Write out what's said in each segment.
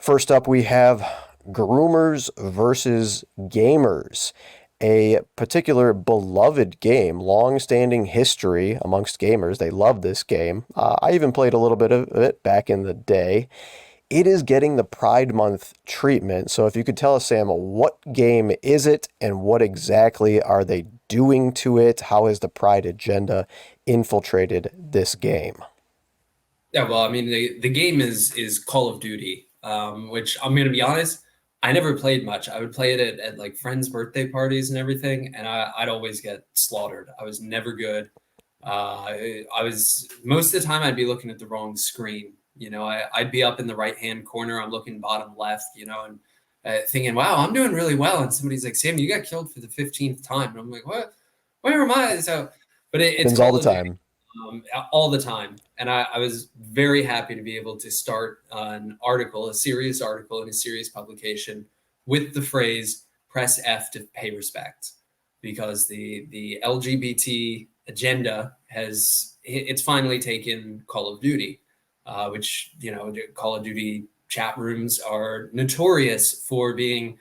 First up, we have groomers versus gamers, a particular beloved game, long-standing history amongst gamers. They love this game. I even played a little bit of it back in the day. It is getting the Pride Month treatment. So if you could tell us, Sam, what game is it and what exactly are they doing to it? How has the Pride agenda infiltrated this game? Yeah, well, I mean, the game is Call of Duty, which I'm gonna be honest, I never played much. I would play it at like friends' birthday parties and everything, and I'd always get slaughtered. I was never good. I was most of the time I'd be looking at the wrong screen. I'd be up in the right hand corner. I'm looking bottom left. And thinking, "Wow, I'm doing really well." And somebody's like, "Sam, you got killed for the 15th time," and I'm like, "What? Where am I?" So, but it's Happens all Call the of Duty time. all the time. And I was very happy to be able to start an article, a serious article in a serious publication with the phrase press F to pay respect, because the LGBT agenda it's finally taken Call of Duty, which, Call of Duty chat rooms are notorious for being,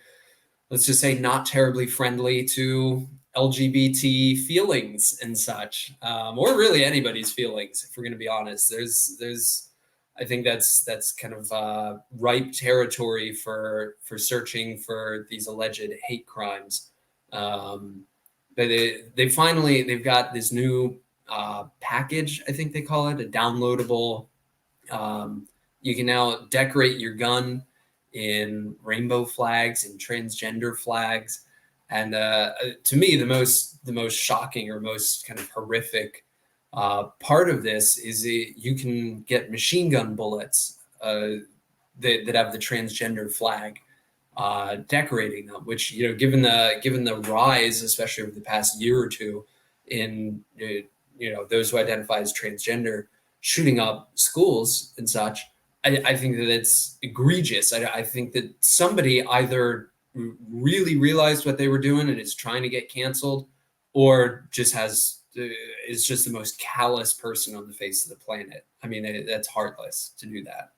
let's just say, not terribly friendly to LGBT feelings and such, or really anybody's feelings. If we're going to be honest, I think that's kind of ripe territory for searching for these alleged hate crimes. But they've got this new package. I think they call it a downloadable. You can now decorate your gun in rainbow flags and transgender flags. And to me, the most shocking or most kind of horrific part of this is you can get machine gun bullets that have the transgender flag decorating them. Which, given the rise, especially over the past year or two, in those who identify as transgender shooting up schools and such, I think that it's egregious. I think that somebody either really realized what they were doing and is trying to get canceled, or just is just the most callous person on the face of the planet. I mean, that's heartless to do that.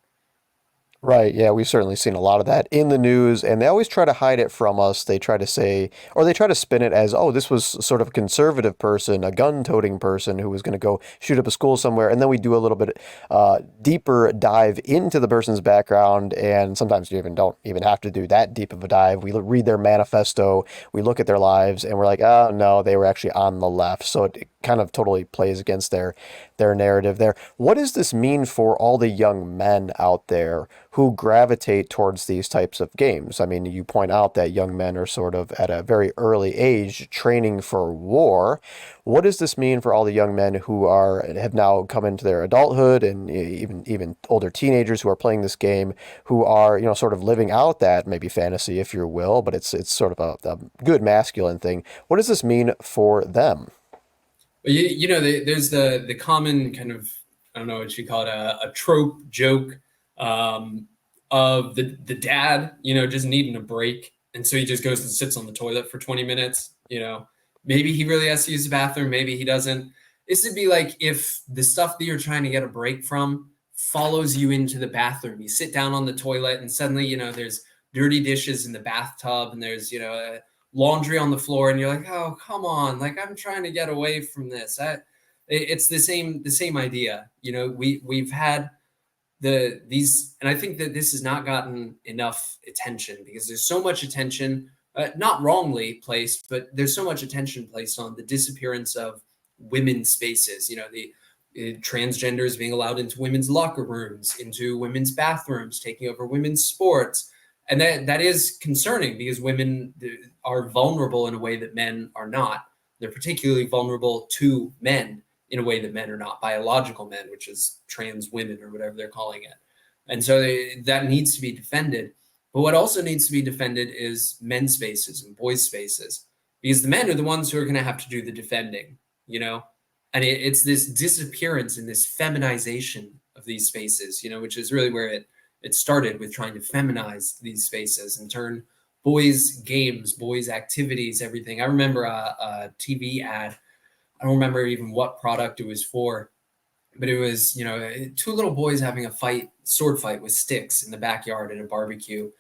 Right. Yeah, we've certainly seen a lot of that in the news, and they always try to hide it from us. They try to say, or they try to spin it as, oh, this was sort of a conservative person, a gun-toting person who was going to go shoot up a school somewhere. And then we do a little bit deeper dive into the person's background, and sometimes you even don't even have to do that deep of a dive. We read their manifesto, we look at their lives, and we're like, oh, no, they were actually on the left. So it kind of totally plays against their narrative there. What does this mean for all the young men out there who gravitate towards these types of games? I mean, you point out that young men are sort of at a very early age training for war. What does this mean for all the young men who have now come into their adulthood, and even older teenagers who are playing this game, who are, sort of living out that maybe fantasy, if you will, but it's sort of a good masculine thing. What does this mean for them? But there's the common kind of, I don't know what you call it, a trope joke, um, of the dad, just needing a break, and so he just goes and sits on the toilet for 20 minutes. Maybe he really has to use the bathroom, maybe he doesn't. This would be like if the stuff that you're trying to get a break from follows you into the bathroom. You sit down on the toilet, and suddenly, there's dirty dishes in the bathtub, and there's, laundry on the floor, and you're like, oh, come on, like, I'm trying to get away from this. It's the same idea. We've had these, and I think that this has not gotten enough attention, because there's so much attention, not wrongly placed, but there's so much attention placed on the disappearance of women's spaces. The transgenders being allowed into women's locker rooms, into women's bathrooms, taking over women's sports. And that is concerning, because women are vulnerable in a way that men are not. They're particularly vulnerable to men in a way that men are not, biological men, which is trans women or whatever they're calling it. And so that needs to be defended. But what also needs to be defended is men's spaces and boys' spaces, because the men are the ones who are going to have to do the defending, And it's this disappearance and this feminization of these spaces, which is really where it started, with trying to feminize these spaces and turn boys' games, boys' activities, everything. I remember a TV ad. I don't remember even what product it was for, but it was, two little boys having a sword fight with sticks in the backyard at a barbecue,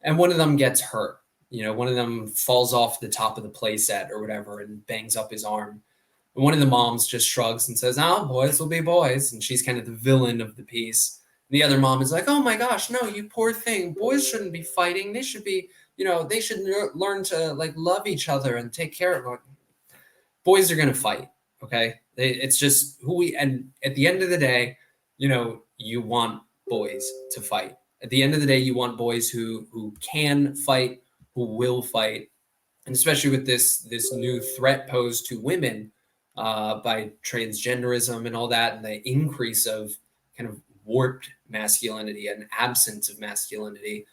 and one of them gets hurt. One of them falls off the top of the play set or whatever and bangs up his arm. And one of the moms just shrugs and says, "Oh, boys will be boys," and she's kind of the villain of the piece. The other mom is like, "Oh my gosh, no, you poor thing. Boys shouldn't be fighting. They should be, they should learn to like love each other and take care of one." Boys are going to fight. Okay. It's just and at the end of the day, you want boys to fight. At the end of the day, you want boys who can fight, who will fight. And especially with this new threat posed to women by transgenderism and all that, and the increase of kind of warped masculinity and absence of masculinity,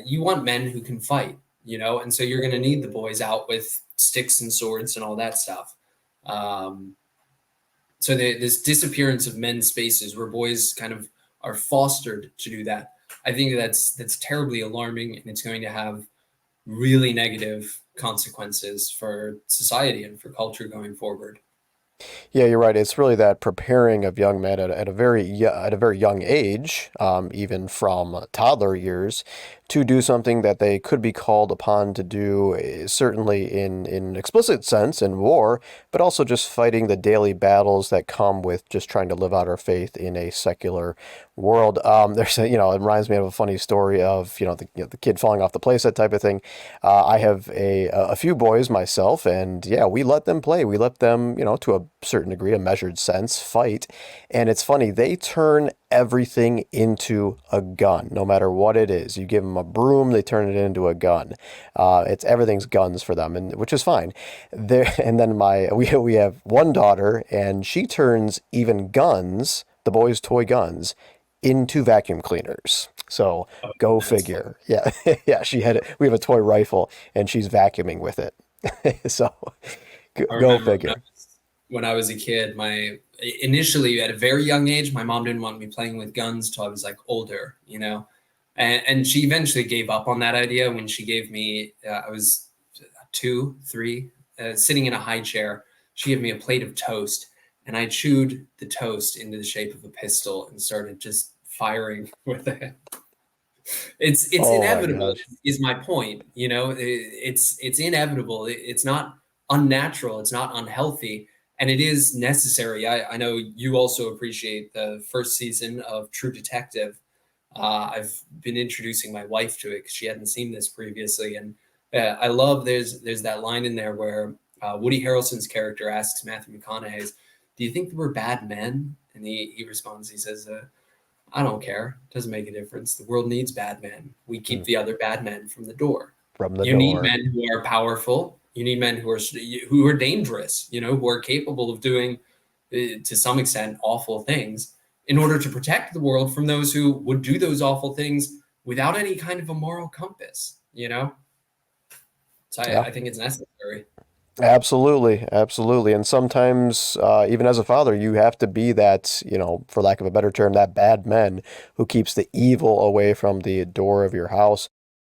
you want men who can fight, and so you're going to need the boys out with sticks and swords and all that stuff. So this disappearance of men's spaces where boys kind of are fostered to do that, I think that's terribly alarming, and it's going to have really negative consequences for society and for culture going forward. Yeah, you're right. It's really that preparing of young men at a very young age, even from toddler years, to do something that they could be called upon to do, certainly in explicit sense in war, but also just fighting the daily battles that come with just trying to live out our faith in a secular world. It reminds me of a funny story of the kid falling off the playset type of thing. I have a few boys myself, and yeah, we let them play. We let them, to a certain degree, a measured sense, fight. And it's funny, they turn everything into a gun, no matter what it is. You give them a broom, they turn it into a gun. It's everything's guns for them, and which is fine. And then we have one daughter, and she turns even guns, the boys' toy guns, into vacuum cleaners. So Oh, go that's fun. figure. Yeah, yeah. We have a toy rifle, and she's vacuuming with it. So I go remember figure. when I was a kid, my initially at a very young age, my mom didn't want me playing with guns till I was like older, and she eventually gave up on that idea when she gave me, I was 2, 3, sitting in a high chair. She gave me a plate of toast, and I chewed the toast into the shape of a pistol and started just firing with it. It's Oh my inevitable, gosh. is my point. It's inevitable. It's not unnatural. It's not unhealthy, and it is necessary. I know you also appreciate the first season of True Detective. I've been introducing my wife to it because she hadn't seen this previously, and I love there's that line in there where Woody Harrelson's character asks Matthew McConaughey's, "Do you think we're bad men?" And he responds, he says, "I don't care. It doesn't make a difference. The world needs bad men. We keep Mm. the other bad men from the door." From the You need door. men who are powerful. You need men who are dangerous. Who are capable of doing, to some extent, awful things in order to protect the world from those who would do those awful things without any kind of a moral compass. So Yeah. I think it's necessary. Absolutely, absolutely. And sometimes, even as a father, you have to be that, for lack of a better term, that bad man who keeps the evil away from the door of your house.